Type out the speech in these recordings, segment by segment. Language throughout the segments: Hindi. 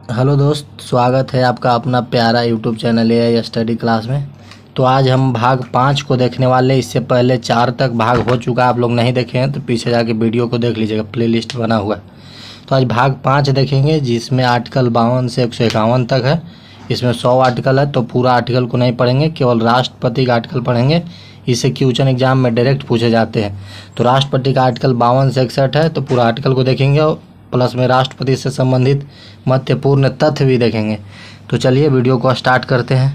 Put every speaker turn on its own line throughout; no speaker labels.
हेलो दोस्त, स्वागत है आपका अपना प्यारा YouTube channel AI study class में। तो आज हम भाग 5 को देखने वाले हैं। इससे पहले 4 तक भाग हो चुका, आप लोग नहीं देखे हैं तो पीछे जाके वीडियो को देख लीजिएगा, प्लेलिस्ट बना हुआ है। तो आज भाग 5 देखेंगे जिसमें आर्टिकल 52 से 151 तक है। इसमें 100 आर्टिकल है तो पूरा आर्टिकल को नहीं पढ़ेंगे, केवल राष्ट्रपति का आर्टिकल पढ़ेंगे। इससे क्वेश्चन एग्जाम में डायरेक्ट पूछे जाते हैं। तो राष्ट्रपति का आर्टिकल 52 से 61 है तो पूरा आर्टिकल को देखेंगे और प्लस में राष्ट्रपति से संबंधित महत्वपूर्ण तथ्य भी देखेंगे। तो चलिए वीडियो को स्टार्ट करते हैं।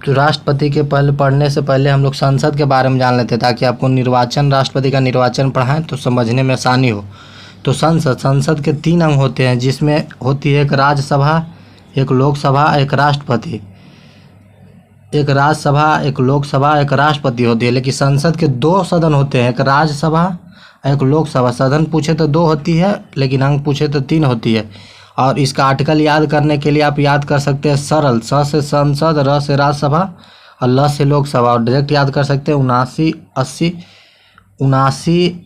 तो राष्ट्रपति के पहले पढ़ने से पहले हम लोग संसद के बारे में जान लेते हैं, ताकि आपको निर्वाचन, राष्ट्रपति का निर्वाचन पढ़ाएं तो समझने में आसानी हो। तो संसद के 3 अंग होते हैं, जिसमें होती है एक राज्यसभा, एक लोकसभा, एक राष्ट्रपति। एक राज्यसभा, एक लोकसभा, एक राष्ट्रपति होती है। लेकिन संसद के 2 सदन होते हैं, एक राज्यसभा, एक लोकसभा। सदन पूछे तो 2 होती है, लेकिन अंक पूछे तो 3 होती है। और इसका आर्टिकल याद करने के लिए आप याद कर सकते हैं सरल, स से संसद, र से राज्यसभा और ल से लोकसभा। और डायरेक्ट याद कर सकते हैं 79,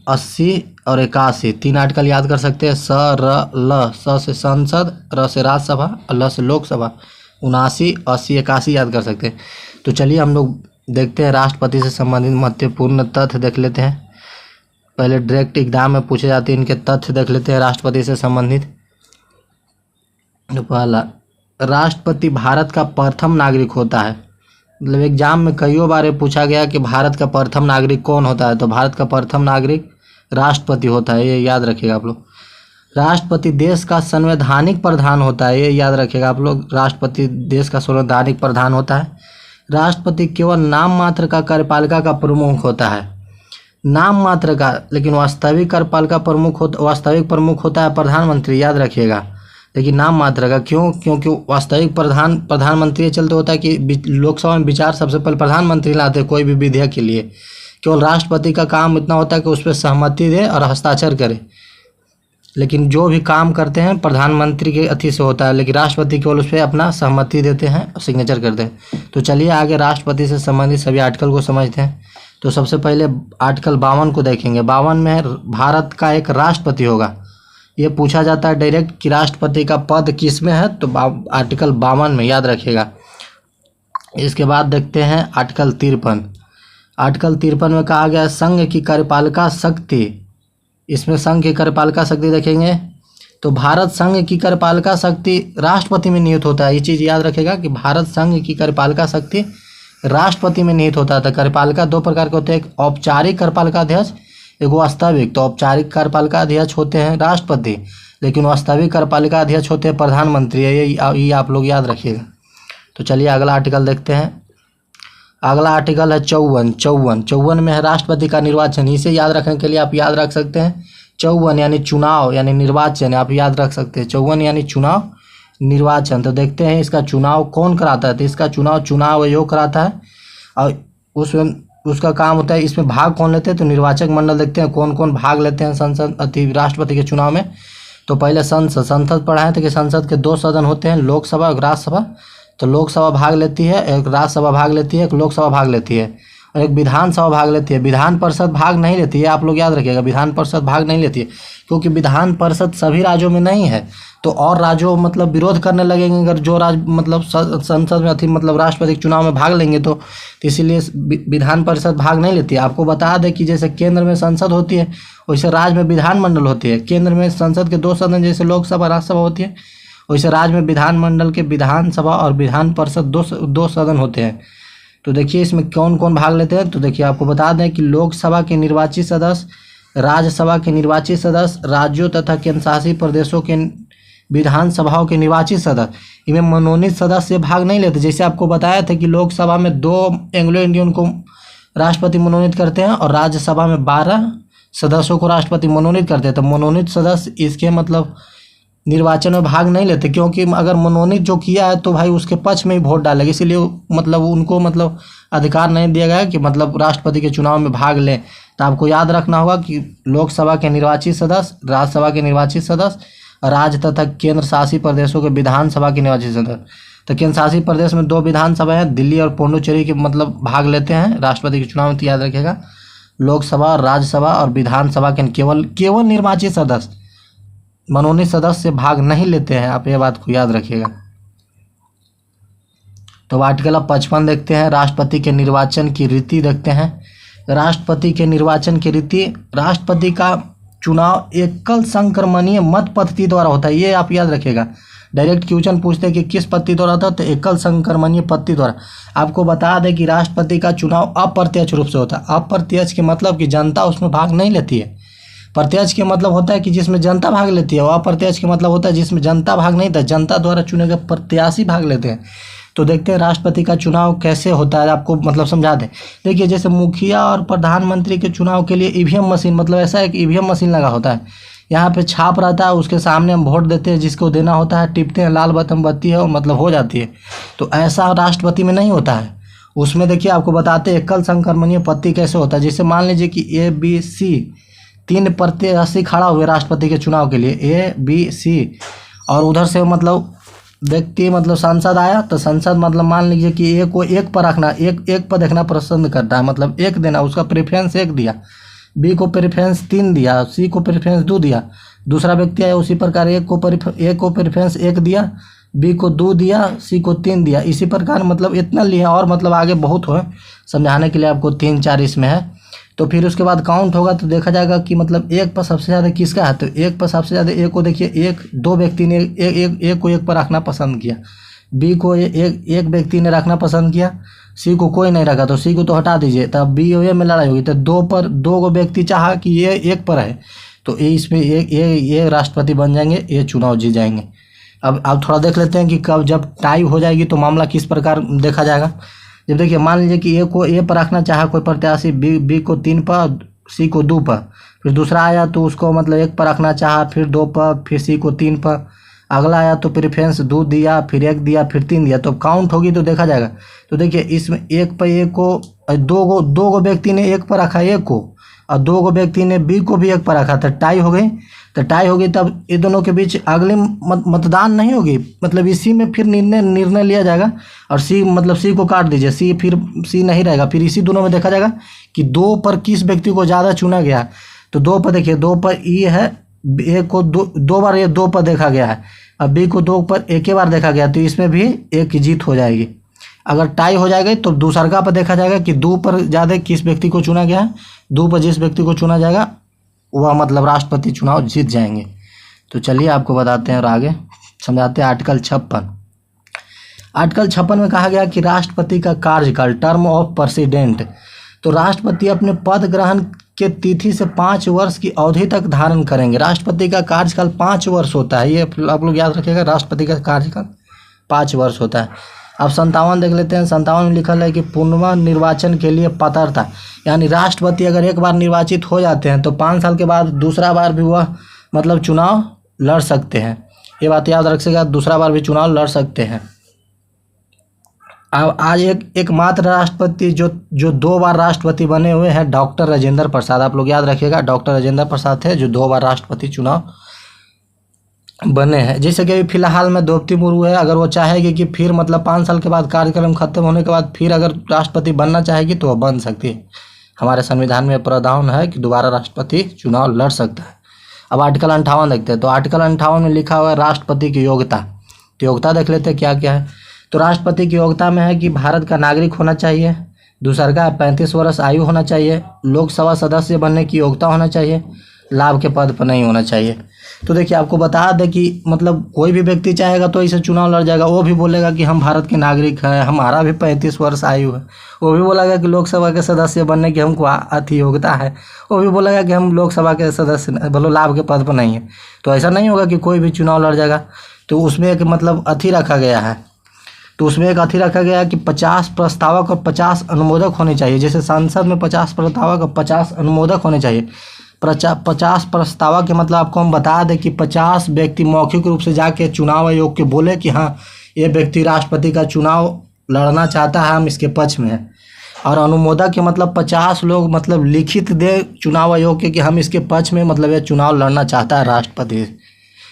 80 और 81। 3 आर्टिकल याद कर सकते हैं, स, र, ल। स से संसद, र से राज्यसभा और ल से लोकसभा। 79, 80, 81 याद कर सकते हैं। तो चलिए हम लोग देखते हैं राष्ट्रपति से संबंधित महत्वपूर्ण तथ्य देख लेते हैं। पहले डायरेक्ट एग्जाम में पूछे जाते हैं, इनके तथ्य देख लेते हैं राष्ट्रपति से संबंधित। पहला, राष्ट्रपति भारत का प्रथम नागरिक होता है। मतलब एग्जाम में कई बार पूछा गया कि भारत का प्रथम नागरिक कौन होता है, तो भारत का प्रथम नागरिक राष्ट्रपति होता है, ये याद रखिएगा आप लोग। राष्ट्रपति देश का संवैधानिक प्रधान होता है, ये याद रखिएगा आप लोग। राष्ट्रपति देश का संवैधानिक प्रधान होता है। राष्ट्रपति केवल नाम मात्र का कार्यपालिका का प्रमुख होता है, नाम मात्र का, लेकिन वास्तविक कार्यपालिका वास्तविक प्रमुख होता है प्रधानमंत्री, याद रखिएगा। लेकिन नाम मात्र का क्यों? क्योंकि वास्तविक प्रधानमंत्री चलते होता है कि लोकसभा में विचार सबसे पहले प्रधानमंत्री लाते हैं कोई भी विधेयक के लिए। केवल राष्ट्रपति का काम इतना होता है कि उस पर सहमति दे और हस्ताक्षर करे, लेकिन जो भी काम करते हैं प्रधानमंत्री के अथी से होता है, लेकिन राष्ट्रपति केवल उस पर अपना सहमति देते हैं और सिग्नेचर करते हैं। तो चलिए आगे राष्ट्रपति से संबंधित सभी आर्टिकल को समझते हैं। तो सबसे पहले आर्टिकल 52 को देखेंगे। 52 में है भारत का एक राष्ट्रपति होगा। ये पूछा जाता है डायरेक्ट कि राष्ट्रपति का पद किस में है, तो आर्टिकल 52 में, याद रखिएगा। इसके बाद देखते हैं आर्टिकल 53। आर्टिकल 53 में कहा गया संघ की कार्यपालिका शक्ति। इसमें संघ की कार्यपालिका शक्ति देखेंगे तो भारत संघ की कार्यपालिका शक्ति राष्ट्रपति में निहित होता है। ये चीज़ याद रखेगा कि भारत संघ की कार्यपालिका शक्ति राष्ट्रपति में निहित होता था। कार्यपालिका 2 प्रकार के होते हैं, एक औपचारिक कार्यपालिका अध्यक्ष, एक वास्तविक। तो औपचारिक कार्यपालिका अध्यक्ष होते हैं राष्ट्रपति, लेकिन वास्तविक कार्यपालिका अध्यक्ष होते हैं प्रधानमंत्री। ये आप लोग याद रखिएगा। तो चलिए अगला आर्टिकल देखते हैं। अगला आर्टिकल है 54 में है राष्ट्रपति का निर्वाचन। इसे याद रखने के लिए आप याद रख सकते हैं 54 यानी चुनाव, यानी निर्वाचन, आप याद रख सकते हैं 54 यानी चुनाव, निर्वाचन। तो देखते हैं इसका चुनाव कौन कराता है। तो इसका चुनाव आयोग कराता है और उसका काम होता है। इसमें भाग कौन लेते हैं, तो निर्वाचक मंडल देखते हैं कौन कौन भाग लेते हैं राष्ट्रपति के चुनाव में। तो पहले संसद पढ़ाए थे कि संसद के 2 सदन होते हैं, लोकसभा और राज्यसभा। तो लोकसभा भाग लेती है, एक राज्यसभा भाग लेती है, एक लोकसभा भाग लेती है और एक विधानसभा भाग लेती है। विधान परिषद भाग नहीं लेती है, आप लोग याद रखिएगा। विधान परिषद भाग नहीं लेती है क्योंकि विधान परिषद सभी राज्यों में नहीं है, तो और राज्यों मतलब विरोध करने लगेंगे अगर जो राज्य मतलब संसद में मतलब राष्ट्रपति के चुनाव में भाग लेंगे। तो इसीलिए विधान परिषद भाग नहीं लेती है। आपको बता दें कि जैसे केंद्र में संसद होती है, वैसे राज्य में विधानमंडल होती है। केंद्र में संसद के 2 सदन जैसे लोकसभा राज्यसभा होती है, वैसे राज्य में विधानमंडल के विधानसभा और विधान परिषद 2 सदन होते हैं। तो देखिए इसमें कौन कौन भाग लेते हैं। तो देखिए आपको बता दें कि लोकसभा के निर्वाचित सदस्य, राज्यसभा के निर्वाचित सदस्य, राज्यों तथा केंद्रशासित प्रदेशों के विधानसभाओं के निर्वाचित सदस्य, इनमें मनोनीत सदस्य भाग नहीं लेते। जैसे आपको बताया था कि लोकसभा में 2 एंग्लो इंडियन को राष्ट्रपति मनोनीत करते हैं और राज्यसभा में 12 सदस्यों को राष्ट्रपति मनोनीत करते हैं। तो मनोनीत सदस्य इसके मतलब निर्वाचन में भाग नहीं लेते, क्योंकि अगर मनोनीत जो किया है तो भाई उसके पक्ष में ही वोट डालेगा, इसीलिए मतलब उनको मतलब अधिकार नहीं दिया गया है कि मतलब राष्ट्रपति के चुनाव में भाग लें। तो आपको याद रखना होगा कि लोकसभा के निर्वाचित सदस्य, राज्यसभा के निर्वाचित सदस्य, राज्य तथा केंद्र शासित प्रदेशों के विधानसभा के निर्वाचित सदस्य। तो केंद्र शासित प्रदेश में 2 विधानसभा हैं, दिल्ली और पुडुचेरी के मतलब भाग लेते हैं राष्ट्रपति के चुनाव में। तो याद रखिएगा लोकसभा, राज्यसभा और विधानसभा के केवल निर्वाचित सदस्य मनोनीत सदस्य भाग नहीं लेते हैं, आप ये बात को याद रखिएगा। तो आर्टिकल 55 देखते हैं, राष्ट्रपति के निर्वाचन की रीति देखते हैं। राष्ट्रपति के निर्वाचन की रीति, राष्ट्रपति का चुनाव एकल संक्रमणीय मत पद्धति द्वारा होता है, ये आप याद रखिएगा। डायरेक्ट क्वेश्चन पूछते हैं कि किस पद्धति द्वारा होता है, तो एकल संक्रमणीय पद्धति द्वारा। आपको बता दें कि राष्ट्रपति का चुनाव अप्रत्यक्ष रूप से होता है। अप्रत्यक्ष के मतलब कि जनता उसमें भाग नहीं लेती है। प्रत्यक्ष के मतलब होता है कि जिसमें जनता भाग लेती है, और अप्रत्यक्ष के मतलब होता है जिसमें जनता भाग नहीं था, जनता द्वारा चुने गए प्रत्याशी भाग लेते हैं। तो देखते हैं राष्ट्रपति का चुनाव कैसे होता है, आपको मतलब समझा दें। देखिए, जैसे मुखिया और प्रधानमंत्री के चुनाव के लिए ईवीएम मशीन, मतलब ऐसा है कि ईवीएम मशीन लगा होता है, यहाँ पे छाप रहता है, उसके सामने हम वोट देते हैं, जिसको देना होता है टिपते हैं, लाल बटन बत्ती है और मतलब हो जाती है। तो ऐसा राष्ट्रपति में नहीं होता है। उसमें देखिए आपको बताते हैं एकल संक्रमणीय पद्धति कैसे होता है। जैसे मान लीजिए कि ABC 3 प्रत्याशी खड़ा हुए राष्ट्रपति के चुनाव के लिए, ABC, और उधर से मतलब व्यक्ति मतलब सांसद आया, तो सांसद मतलब मान लीजिए कि ए को 1 पर रखना, एक पर देखना पसंद करता है, मतलब 1 देना, उसका प्रेफरेंस 1 दिया, B को प्रेफरेंस 3 दिया, C को प्रेफरेंस 2 दिया। दूसरा व्यक्ति आया उसी प्रकार A को प्रेफरेंस 1 दिया, B को 2 दिया, C को 3 दिया। इसी प्रकार मतलब इतना लिए, और मतलब आगे बहुत हो, समझाने के लिए आपको 3-4 इसमें है। तो फिर उसके बाद काउंट होगा तो देखा जाएगा कि मतलब 1 पर सबसे ज़्यादा किसका है, तो 1 पर सबसे ज़्यादा A को देखिए, 2 व्यक्ति ने एक को 1 पर रखना पसंद किया, B को एक व्यक्ति ने रखना पसंद किया, C को कोई नहीं रखा, तो C को तो हटा दीजिए, तब B और A में लड़ाई होगी। तो 2 को व्यक्ति चाहा कि ये 1 पर है, तो इसमें ये राष्ट्रपति बन जाएंगे, ये चुनाव जीत जाएंगे। अब थोड़ा देख लेते हैं कि कब जब टाई हो जाएगी तो मामला किस प्रकार देखा जाएगा। जब देखिए मान लीजिए कि A को A पर रखना चाहा कोई प्रत्याशी, B को 3 पर, C को 2 पर, फिर दूसरा आया तो उसको मतलब 1 पर रखना चाहा, फिर 2 पर, फिर C को 3 पर, अगला आया तो प्रेफरेंस 2 दिया, फिर 1 दिया, फिर 3 दिया। तो काउंट होगी तो देखा जाएगा। तो देखिए इसमें 1 पर A को, 2 को व्यक्ति ने 1 पर रखा A को, और 2 को व्यक्ति ने B को भी 1 पर रखा, तो टाई हो गई। तो टाई होगी तब ये दोनों के बीच अगली मतदान नहीं होगी, मतलब इसी में फिर निर्णय लिया जाएगा। और C को काट दीजिए, C नहीं रहेगा, फिर इसी दोनों में देखा जाएगा कि 2 पर किस व्यक्ति को ज़्यादा चुना गया। तो 2 पर देखिए, 2 पर E है, A को 2 बार ये 2 पर देखा गया है, अब B को 2 पर एक ही बार देखा गया, तो इसमें भी एक की जीत हो जाएगी। अगर टाई हो जाएगी तो दूसरका पर देखा जाएगा कि 2 पर ज़्यादा किस व्यक्ति को चुना गया है, 2 पर जिस व्यक्ति को चुना जाएगा वह मतलब राष्ट्रपति चुनाव जीत जाएंगे। तो चलिए आपको बताते हैं और आगे समझाते हैं। आर्टिकल 56 में कहा गया कि राष्ट्रपति का कार्यकाल, टर्म ऑफ प्रेसिडेंट, तो राष्ट्रपति अपने पद ग्रहण के तिथि से 5 वर्ष की अवधि तक धारण करेंगे। राष्ट्रपति का कार्यकाल 5 वर्ष होता है, ये आप लोग याद रखिएगा, राष्ट्रपति का कार्यकाल 5 वर्ष होता है। अब 57 देख लेते हैं। 57 में लिखा है कि पुनर्निर्वाचन के लिए पात्रता, यानी राष्ट्रपति अगर एक बार निर्वाचित हो जाते हैं तो 5 साल के बाद दूसरा बार भी वह मतलब चुनाव लड़ सकते हैं। ये बात याद रखिएगा, दूसरा बार भी चुनाव लड़ सकते हैं। अब आज एकमात्र राष्ट्रपति जो 2 बार राष्ट्रपति बने हुए हैं, डॉक्टर राजेंद्र प्रसाद, आप लोग याद रखिएगा, डॉक्टर राजेंद्र प्रसाद थे जो 2 बार राष्ट्रपति चुनाव बने हैं। जैसे कि अभी फिलहाल में द्रौपदी मुर्मू है, अगर वो चाहेगी कि फिर मतलब 5 साल के बाद कार्यक्रम खत्म होने के बाद फिर अगर राष्ट्रपति बनना चाहेगी तो वह बन सकती है। हमारे संविधान में प्रावधान है कि दोबारा राष्ट्रपति चुनाव लड़ सकता है। अब आर्टिकल 58 देखते हैं। तो आर्टिकल 58 में लिखा हुआ है राष्ट्रपति की योग्यता। तो योग्यता देख लेते हैं क्या क्या है। तो राष्ट्रपति की योग्यता में है कि भारत का नागरिक होना चाहिए, दूसरा का 35 वर्ष आयु होना चाहिए, लोकसभा सदस्य बनने की योग्यता होना चाहिए, लाभ के पद पर नहीं होना चाहिए। तो देखिए आपको बता दें कि मतलब कोई भी व्यक्ति चाहेगा तो इसे चुनाव लड़ जाएगा, वो भी बोलेगा कि हम भारत के नागरिक हैं, हमारा भी 35 वर्ष आयु है, वो भी बोलेगा कि लोकसभा के सदस्य बनने की हमको अति योग्यता है, वो भी बोलेगा कि हम लोकसभा के सदस्य बोलो लाभ के पद पर नहीं है। तो ऐसा नहीं होगा कि कोई भी चुनाव लड़ जाएगा। तो उसमें एक मतलब अति रखा गया है, तो उसमें एक अति रखा गया है कि 50 प्रस्तावक और 50 अनुमोदक होने चाहिए। जैसे संसद में 50 प्रस्तावक और 50 अनुमोदक होने चाहिए। 50 प्रस्तावक के मतलब आपको हम बता दें कि 50 व्यक्ति मौखिक रूप से जाके चुनाव आयोग के बोले कि हाँ ये व्यक्ति राष्ट्रपति का चुनाव लड़ना चाहता है, हम इसके पक्ष में हैं। और अनुमोदक के मतलब 50 लोग मतलब लिखित दे चुनाव आयोग के कि हम इसके पक्ष में मतलब ये चुनाव लड़ना चाहता है राष्ट्रपति।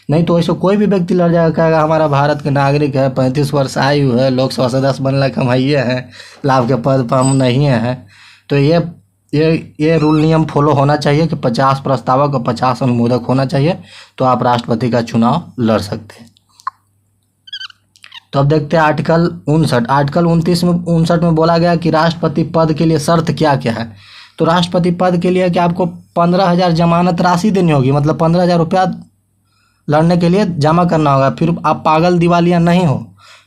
नहीं तो ऐसे कोई भी व्यक्ति लड़ जाएगा, कहेगा हमारा भारत के नागरिक है, 35 वर्ष आयु है, लोकसभा सदस्य बनने के हम ये हैं, लाभ के पद पर हम नहीं हैं। तो ये ये रूल नियम फॉलो होना चाहिए कि 50 प्रस्तावक और 50 अनुमोदक होना चाहिए, तो आप राष्ट्रपति का चुनाव लड़ सकते हैं। तो अब देखते हैं आर्टिकल 59। आर्टिकल 59 में बोला गया कि राष्ट्रपति पद के लिए शर्त क्या क्या है। तो राष्ट्रपति पद के लिए कि आपको 15,000 जमानत राशि देनी होगी, मतलब 15,000 रुपया लड़ने के लिए जमा करना होगा। फिर आप पागल दिवालिया नहीं हो।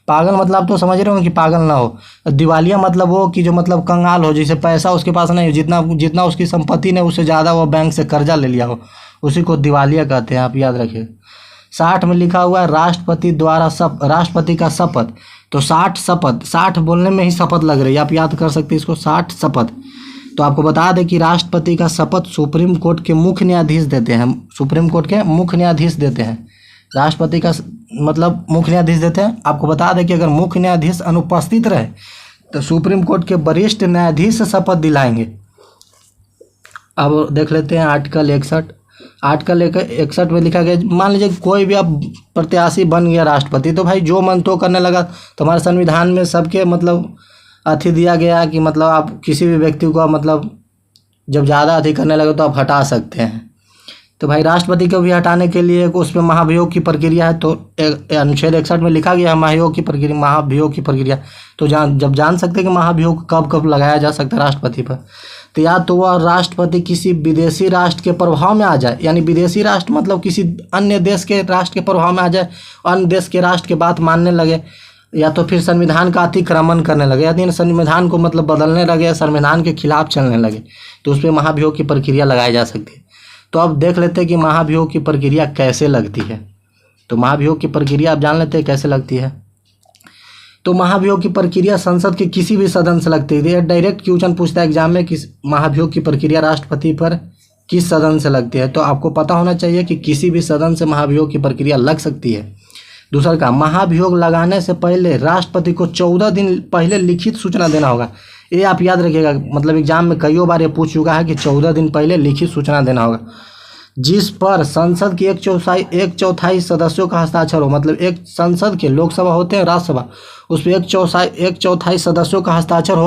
पागल मतलब आप तो समझ रहे हो कि पागल ना हो। दिवालिया मतलब वो कि जो मतलब कंगाल हो, जिसे पैसा उसके पास नहीं हो, जितना उसकी संपत्ति ने उससे ज़्यादा वो बैंक से कर्जा ले लिया हो, उसी को दिवालिया कहते हैं, आप याद रखिए। 60 में लिखा हुआ है राष्ट्रपति द्वारा राष्ट्रपति का शपथ। तो 60 बोलने में ही शपथ लग रही है, आप याद कर सकते हैं इसको, 60 शपथ। तो आपको बता दें कि राष्ट्रपति का शपथ सुप्रीम कोर्ट के मुख्य न्यायाधीश देते हैं। सुप्रीम कोर्ट के मुख्य न्यायाधीश देते हैं। राष्ट्रपति का मतलब मुख्य न्यायाधीश देते हैं। आपको बता दें कि अगर मुख्य न्यायाधीश अनुपस्थित रहे तो सुप्रीम कोर्ट के वरिष्ठ न्यायाधीश शपथ दिलाएंगे। अब देख लेते हैं आर्टिकल 61। आर्टिकल 61 में लिखा गया, मान लीजिए कोई भी अब प्रत्याशी बन गया राष्ट्रपति, तो भाई जो मन तो करने लगा। तो हमारे संविधान में सबके मतलब अथी दिया गया कि मतलब आप किसी भी व्यक्ति को मतलब जब ज़्यादा अथी करने लगे तो आप हटा सकते हैं। तो भाई राष्ट्रपति को भी हटाने के लिए उसमें महाभियोग की प्रक्रिया है। तो अनुच्छेद 61 में लिखा गया है महाभियोग की प्रक्रिया। तो जान सकते हैं कि महाभियोग कब कब लगाया जा सकता है राष्ट्रपति पर। तो या तो वह राष्ट्रपति किसी विदेशी राष्ट्र के प्रभाव में आ जाए, यानी विदेशी राष्ट्र मतलब किसी अन्य देश के राष्ट्र के प्रभाव में आ जाए, अन्य देश के राष्ट्र की बात मानने लगे, या तो फिर संविधान का अतिक्रमण करने लगे, या संविधान को मतलब बदलने लगे, संविधान के खिलाफ चलने लगे, तो उस पर महाभियोग की प्रक्रिया लगाई जा सकती है। तो अब देख लेते हैं कि महाभियोग की प्रक्रिया कैसे लगती है। तो महाभियोग की प्रक्रिया आप जान लेते हैं कैसे लगती है। तो महाभियोग की प्रक्रिया संसद के किसी भी सदन से लगती है। डायरेक्ट क्वेश्चन पूछता है एग्जाम में कि महाभियोग की प्रक्रिया राष्ट्रपति पर किस सदन से लगती है। तो आपको पता होना चाहिए कि किसी भी सदन से महाभियोग की प्रक्रिया लग सकती है। दूसरा का, महाभियोग लगाने से पहले राष्ट्रपति को 14 दिन पहले लिखित सूचना देना होगा। ये आप याद रखिएगा, मतलब एग्जाम में कई बार ये पूछ चुका है कि 14 दिन पहले लिखित सूचना देना होगा, जिस पर संसद की एक चौथाई सदस्यों का हस्ताक्षर हो। मतलब एक संसद के लोकसभा होते हैं, राज्यसभा, उस पर एक चौथाई सदस्यों का हस्ताक्षर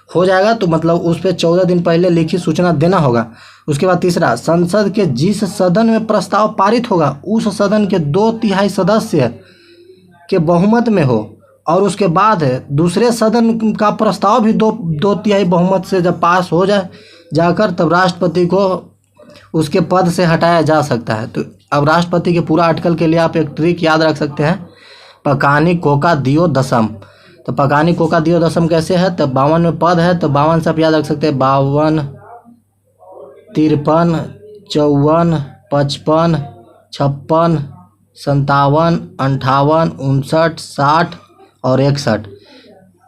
हो जाएगा। तो मतलब उस पर 14 दिन पहले लिखित सूचना देना होगा। उसके बाद तीसरा, संसद के जिस सदन में प्रस्ताव पारित होगा उस सदन के 2/3 सदस्य के बहुमत में हो, और उसके बाद दूसरे सदन का प्रस्ताव भी 2/3 बहुमत से जब पास हो जाकर तब राष्ट्रपति को उसके पद से हटाया जा सकता है। तो अब राष्ट्रपति के पूरा आर्टिकल के लिए आप एक ट्रिक याद रख सकते हैं, पकानी कोका दियो दसम। तो पकानी कोका दियो दसम कैसे है, तो 52 में पद है, तो 52 से आप याद रख सकते हैं 52, 53, 54, 55, 56, 57, 58, 59, 60 और 61।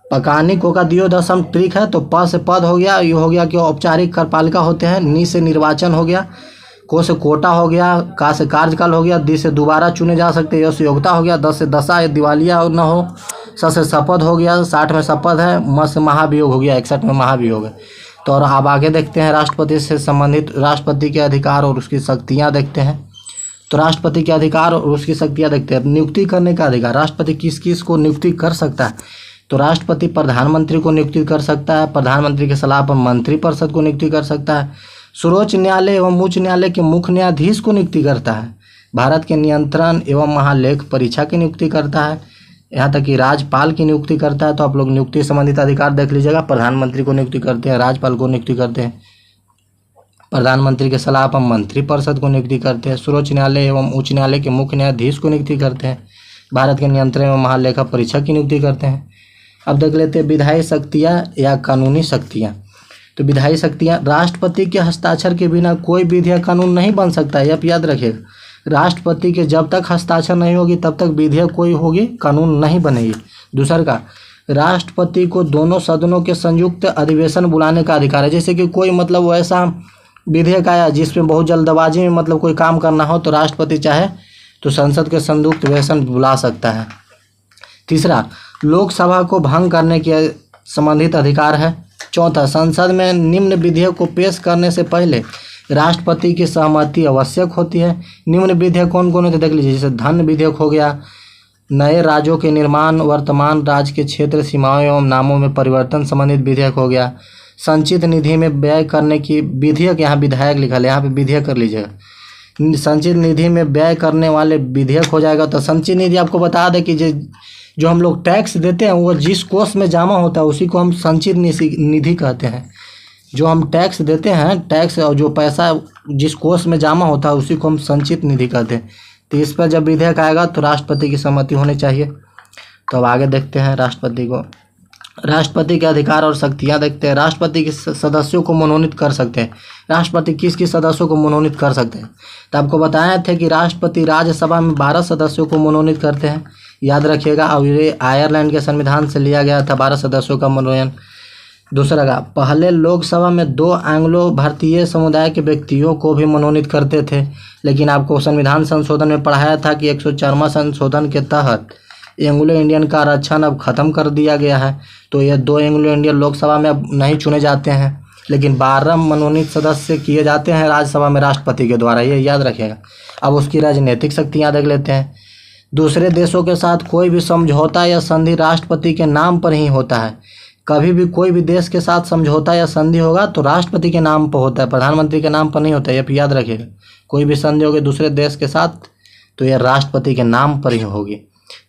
पकानी कोका दियो दसम ट्रिक है। तो प से पद हो गया, ये हो गया कि औपचारिक कार्यपालिका होते हैं, नी से निर्वाचन हो गया, को से कोटा हो गया, का से कार्यकाल हो गया, दी से दोबारा चुने जा सकते हैं, य से योग्यता हो गया, 10 से दशा दिवालिया न हो, स से शपथ हो गया, 60 में शपथ है, म से महाभियोग हो गया, 61 में महाभियोग है। तो और अब आगे देखते हैं राष्ट्रपति से संबंधित राष्ट्रपति के अधिकार और उसकी शक्तियाँ देखते हैं। तो राष्ट्रपति के अधिकार और उसकी शक्तियाँ देखते हैं। नियुक्ति करने का अधिकार, राष्ट्रपति किस किस को नियुक्ति कर सकता है। तो राष्ट्रपति प्रधानमंत्री को नियुक्ति कर सकता है, प्रधानमंत्री के सलाह पर मंत्रिपरिषद को नियुक्ति कर सकता है, सर्वोच्च न्यायालय एवं उच्च न्यायालय के मुख्य न्यायाधीश को नियुक्ति करता है, भारत के नियंत्रण एवं महालेख परीक्षा की नियुक्ति करता है, यहाँ तक कि राज्यपाल की नियुक्ति करता है। तो आप लोग नियुक्ति संबंधित अधिकार देख लीजिएगा, प्रधानमंत्री को नियुक्ति करते हैं, राज्यपाल को नियुक्ति करते हैं, प्रधानमंत्री के सलाह पर मंत्रिपरिषद को नियुक्ति करते हैं, सर्वोच्च न्यायालय एवं उच्च न्यायालय के मुख्य न्यायाधीश को नियुक्ति करते हैं, भारत के नियंत्रण एवं महालेखा परीक्षा की नियुक्ति करते हैं। अब देख लेते हैं विधायी शक्तियाँ या कानूनी शक्तियाँ। तो विधायी शक्तियाँ, राष्ट्रपति के हस्ताक्षर के बिना कोई विधि या कानून नहीं बन सकता है, आप याद रखिएगा। राष्ट्रपति के जब तक हस्ताक्षर नहीं होगी तब तक विधेयक कोई होगी, कानून नहीं बनेगी। दूसरा का, राष्ट्रपति को दोनों सदनों के संयुक्त अधिवेशन बुलाने का अधिकार है। जैसे कि कोई मतलब वैसा विधेयक आया जिसमें बहुत जल्दबाजी में मतलब कोई काम करना हो, तो राष्ट्रपति चाहे तो संसद के संयुक्त अधिवेशन बुला सकता है। तीसरा, लोकसभा को भंग करने के संबंधित अधिकार है। चौथा, संसद में निम्न विधेयक को पेश करने से पहले राष्ट्रपति की सहमति आवश्यक होती है। निम्न विधेयक कौन कौन होते देख लीजिए, जैसे धन विधेयक हो गया, नए राज्यों के निर्माण, वर्तमान राज्य के क्षेत्र सीमाओं एवं नामों में परिवर्तन संबंधित विधेयक हो गया, संचित निधि में व्यय करने की विधेयक, यहाँ विधायक लिखा है, यहाँ पे विधेयक कर लीजिएगा। संचित निधि में व्यय करने वाले विधेयक हो जाएगा। तो संचित निधि आपको बता दें कि जो हम लोग टैक्स देते हैं वो जिस कोष में जमा होता है उसी को हम संचित निधि कहते हैं। जो हम टैक्स देते हैं, टैक्स और जो पैसा जिस कोष में जमा होता है उसी को हम संचित निधि कहते हैं। तो इस पर जब विधेयक आएगा तो राष्ट्रपति की सहमति होनी चाहिए। तो अब आगे देखते हैं राष्ट्रपति को, राष्ट्रपति के अधिकार और शक्तियां देखते हैं। राष्ट्रपति के सदस्यों को मनोनीत कर सकते हैं। राष्ट्रपति किस किस सदस्यों को मनोनीत कर सकते हैं? तो आपको बताए थे कि राष्ट्रपति राज्यसभा में 12 सदस्यों को मनोनीत करते हैं, याद रखिएगा। और ये आयरलैंड के संविधान से लिया गया था 12 सदस्यों का मनोनयन। दूसरा का, पहले लोकसभा में 2 एंग्लो भारतीय समुदाय के व्यक्तियों को भी मनोनीत करते थे, लेकिन आपको संविधान संशोधन में पढ़ाया था कि 104वां संशोधन के तहत एंग्लो इंडियन का आरक्षण अब खत्म कर दिया गया है। तो ये 2 एंग्लो इंडियन लोकसभा में अब नहीं चुने जाते हैं, लेकिन 12 मनोनीत सदस्य किए जाते हैं राज्यसभा में राष्ट्रपति के द्वारा, ये याद रखिएगा। अब उसकी राजनीतिक शक्तियाँ देख लेते हैं। दूसरे देशों के साथ कोई भी समझौता या संधि राष्ट्रपति के नाम पर ही होता है। कभी भी कोई भी देश के साथ समझौता या संधि होगा तो राष्ट्रपति के नाम पर होता है, प्रधानमंत्री के नाम पर नहीं होता है, ये याद रखिएगा। कोई भी संधि होगी दूसरे देश के साथ तो यह राष्ट्रपति के नाम पर ही होगी।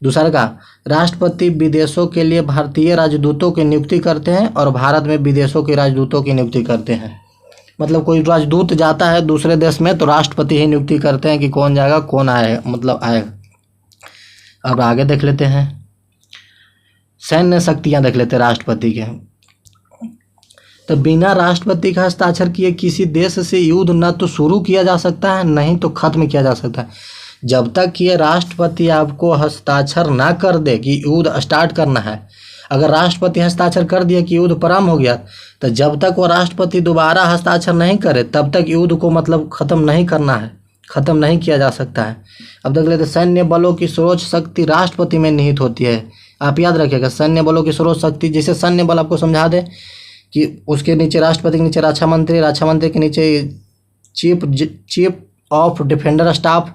दूसरा का, राष्ट्रपति विदेशों के लिए भारतीय राजदूतों की नियुक्ति करते हैं और भारत में विदेशों के राजदूतों की नियुक्ति करते हैं। मतलब कोई राजदूत जाता है दूसरे देश में तो राष्ट्रपति ही नियुक्ति करते हैं कि कौन जाएगा कौन आएगा। अब आगे देख लेते हैं, सैन्य शक्तियां देख लेते हैं राष्ट्रपति के। तो बिना राष्ट्रपति का हस्ताक्षर किए किसी देश से युद्ध न तो शुरू किया जा सकता है नहीं तो खत्म किया जा सकता है। जब तक ये राष्ट्रपति आपको हस्ताक्षर ना कर दे कि युद्ध स्टार्ट करना है, अगर राष्ट्रपति हस्ताक्षर कर दिया कि युद्ध प्रारंभ हो गया, तो जब तक वो राष्ट्रपति दोबारा हस्ताक्षर नहीं करे तब तक युद्ध को मतलब खत्म नहीं करना है, खत्म नहीं किया जा सकता है। अब देख लेते, सैन्य बलों की सर्वोच्च शक्ति राष्ट्रपति में निहित होती है। आप याद रखिएगा, सैन्य बलों की सर्वोच्च शक्ति, जैसे सैन्य बल आपको समझा दे कि उसके नीचे राष्ट्रपति के नीचे रक्षा मंत्री, रक्षा मंत्री के नीचे chief of defender staff,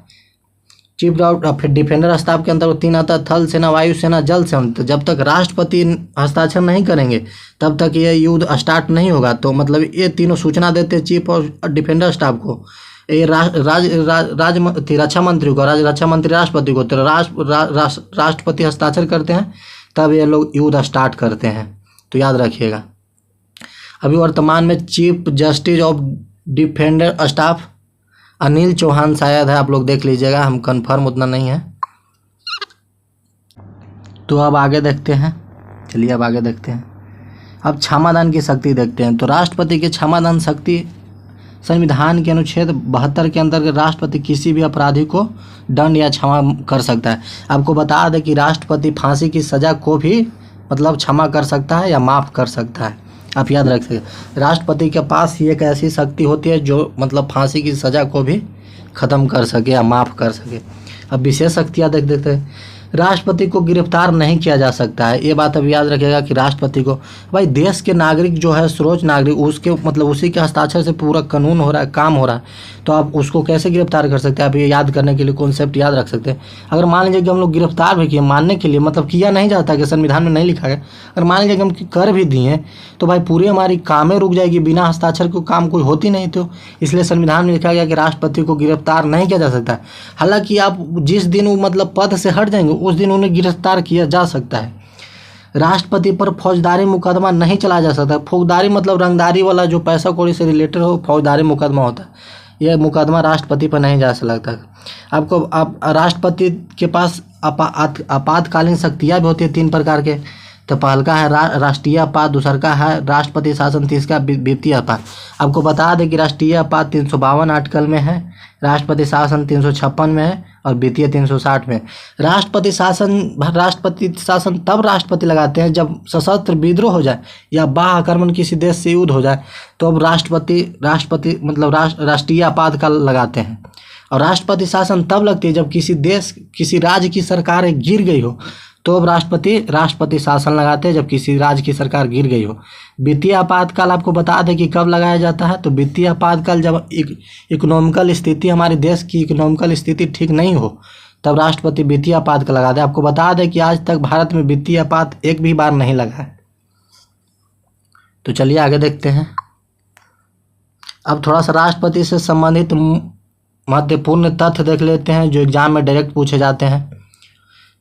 chief of defender staff के अंतर्गत 3 आता है, थल सेना, वायु सेना, जल सेना। तो जब तक राष्ट्रपति हस्ताक्षर नहीं करेंगे तब तक ये युद्ध स्टार्ट नहीं होगा। तो मतलब ये तीनों सूचना देते हैं चीफ ऑफ डिफेंडर स्टाफ को, ये रक्षा मंत्री को, रक्षा मंत्री राष्ट्रपति को, तो राष्ट्रपति हस्ताक्षर करते हैं तब ये लोग युद्ध स्टार्ट करते हैं। तो याद रखिएगा। अभी वर्तमान में chief justice of defender staff Anil Chauhan शायद है, आप लोग देख लीजिएगा, हम कंफर्म उतना नहीं है। तो अब आगे देखते हैं, चलिए अब आगे देखते हैं। अब क्षमादान की शक्ति देखते हैं। तो राष्ट्रपति की क्षमादान शक्ति, संविधान के अनुच्छेद 72 के अंतर्गत राष्ट्रपति किसी भी अपराधी को दंड या क्षमा कर सकता है। आपको बता दें कि राष्ट्रपति फांसी की सज़ा को भी मतलब क्षमा कर सकता है या माफ़ कर सकता है। आप याद रख सकते, राष्ट्रपति के पास ही एक ऐसी शक्ति होती है जो मतलब फांसी की सज़ा को भी ख़त्म कर सके या माफ़ कर सके। अब विशेष शक्तियाँ देख देते हैं। राष्ट्रपति को गिरफ्तार नहीं किया जा सकता है, ये बात अब याद रखिएगा कि राष्ट्रपति को, भाई देश के नागरिक जो है सर्वोच्च नागरिक, उसके मतलब उसी के हस्ताक्षर से पूरा कानून हो रहा है, काम हो रहा है, तो आप उसको कैसे गिरफ्तार कर सकते हैं? आप ये याद करने के लिए कॉन्सेप्ट याद रख सकते हैं। अगर मान लीजिए कि हम लोग गिरफ्तार भी किए, मानने के लिए मतलब किया नहीं जाता कि संविधान में नहीं लिखा गया, अगर मान लीजिए कि हम कर भी दिए तो भाई पूरी हमारी कामें रुक जाएगी, बिना हस्ताक्षर को काम कोई होती नहीं। तो इसलिए संविधान में लिखा गया कि राष्ट्रपति को गिरफ्तार नहीं किया जा सकता। हालांकि आप जिस दिन वो मतलब पद से हट जाएंगे उस दिन उन्हें गिरफ्तार किया जा सकता है। राष्ट्रपति पर फौजदारी मुकदमा नहीं चलाया जा सकता। फौजदारी मतलब रंगदारी वाला जो पैसा कौड़ी से रिलेटेड हो, फौजदारी मुकदमा होता है, यह मुकदमा राष्ट्रपति पर नहीं जा सकता। आपको आप राष्ट्रपति के पास आपातकालीन शक्तियाँ भी होती है 3 प्रकार के। तो पहल का है राष्ट्रीय आपात, दूसर का है राष्ट्रपति शासन, तीसरा वित्तीय आपात। आपको बता दें कि राष्ट्रीय आपात 352 आर्टिकल में है, राष्ट्रपति शासन 356 में है और वित्तीय 360 में। राष्ट्रपति शासन तब राष्ट्रपति लगाते हैं जब सशस्त्र विद्रोह हो जाए या बाह्य आक्रमण किसी देश से युद्ध हो जाए, तो अब राष्ट्रपति मतलब राष्ट्रीय आपातकाल लगाते हैं। और राष्ट्रपति शासन तब लगती है जब किसी राज्य की सरकार गिर गई हो, तो अब राष्ट्रपति शासन लगाते हैं जब किसी राज्य की सरकार गिर गई हो। वित्तीय आपातकाल आपको बता दें कि कब लगाया जाता है। तो वित्तीय आपातकाल जब इकोनॉमिकल स्थिति, हमारे देश की इकोनॉमिकल स्थिति ठीक नहीं हो, तब राष्ट्रपति वित्तीय आपातकाल लगाते हैं। आपको बता दें कि आज तक भारत में वित्तीय आपात एक भी बार नहीं लगा है। तो चलिए आगे देखते हैं। अब थोड़ा सा राष्ट्रपति से संबंधित महत्वपूर्ण तथ्य देख लेते हैं जो एग्जाम में डायरेक्ट पूछे जाते हैं।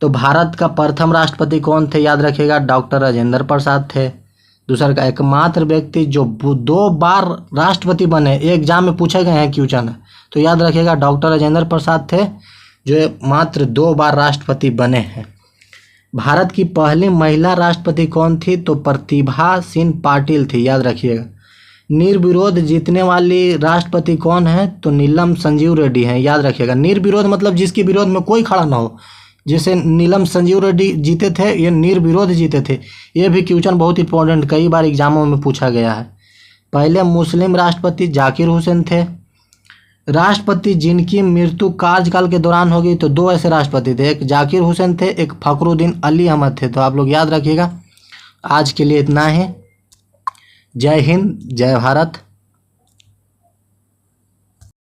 तो भारत का प्रथम राष्ट्रपति कौन थे? याद रखिएगा, डॉक्टर राजेंद्र प्रसाद थे। दूसरा का एकमात्र व्यक्ति जो 2 बार राष्ट्रपति बने, एग्जाम में पूछे गए हैं क्वेश्चन, तो याद रखिएगा डॉक्टर राजेंद्र प्रसाद थे जो मात्र 2 बार राष्ट्रपति बने हैं। भारत की पहली महिला राष्ट्रपति कौन थी? तो प्रतिभा सिंह पाटिल थी, याद रखिएगा। निर्विरोध जीतने वाली राष्ट्रपति कौन है? तो नीलम संजीव रेड्डी हैं, याद रखिएगा। निर्विरोध मतलब जिसके विरोध में कोई खड़ा ना हो, जैसे नीलम संजीव रेड्डी जीते थे, ये निर्विरोध जीते थे। ये भी क्वेश्चन बहुत इंपॉर्टेंट, कई बार एग्जामों में पूछा गया है। पहले मुस्लिम राष्ट्रपति जाकिर हुसैन थे। राष्ट्रपति जिनकी मृत्यु कार्यकाल के दौरान होगी, तो 2 ऐसे राष्ट्रपति थे, एक जाकिर हुसैन थे, एक फखरुद्दीन अली अहमद थे। तो आप लोग याद रखिएगा। आज के लिए इतना ही। जय हिंद, जय भारत।